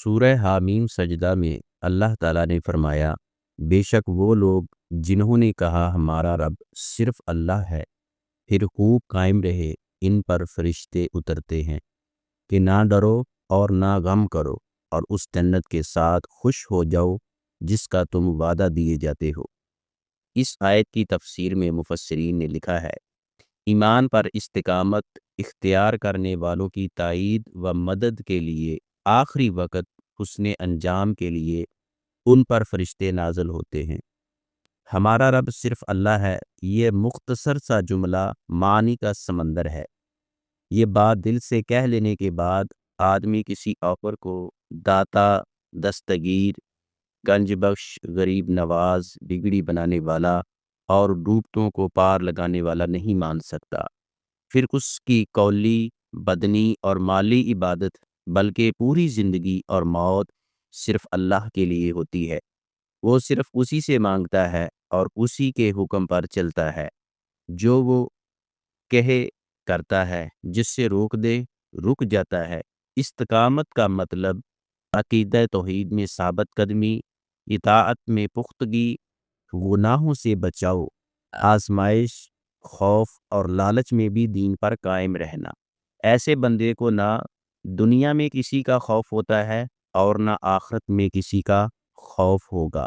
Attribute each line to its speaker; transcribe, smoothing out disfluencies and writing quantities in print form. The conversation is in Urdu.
Speaker 1: سورہ حامیم سجدہ میں اللہ تعالیٰ نے فرمایا، بے شک وہ لوگ جنہوں نے کہا ہمارا رب صرف اللہ ہے، پھر خوب قائم رہے، ان پر فرشتے اترتے ہیں کہ نہ ڈرو اور نہ غم کرو، اور اس جنت کے ساتھ خوش ہو جاؤ جس کا تم وعدہ دیے جاتے ہو۔ اس آیت کی تفسیر میں مفسرین نے لکھا ہے، ایمان پر استقامت اختیار کرنے والوں کی تائید و مدد کے لیے آخری وقت حسن انجام کے لیے ان پر فرشتے نازل ہوتے ہیں۔ ہمارا رب صرف اللہ ہے، یہ مختصر سا جملہ معنی کا سمندر ہے۔ یہ بات دل سے کہہ لینے کے بعد آدمی کسی آفر کو داتا، دستگیر، گنج بخش، غریب نواز، بگڑی بنانے والا اور ڈوبتوں کو پار لگانے والا نہیں مان سکتا۔ پھر اس کی قولی، بدنی اور مالی عبادت بلکہ پوری زندگی اور موت صرف اللہ کے لیے ہوتی ہے۔ وہ صرف اسی سے مانگتا ہے اور اسی کے حکم پر چلتا ہے۔ جو وہ کہے کرتا ہے، جس سے روک دے رک جاتا ہے۔ استقامت کا مطلب عقیدہ توحید میں ثابت قدمی، اطاعت میں پختگی، گناہوں سے بچاؤ، آزمائش، خوف اور لالچ میں بھی دین پر قائم رہنا۔ ایسے بندے کو نہ دنیا میں کسی کا خوف ہوتا ہے اور نہ آخرت میں کسی کا خوف ہوگا۔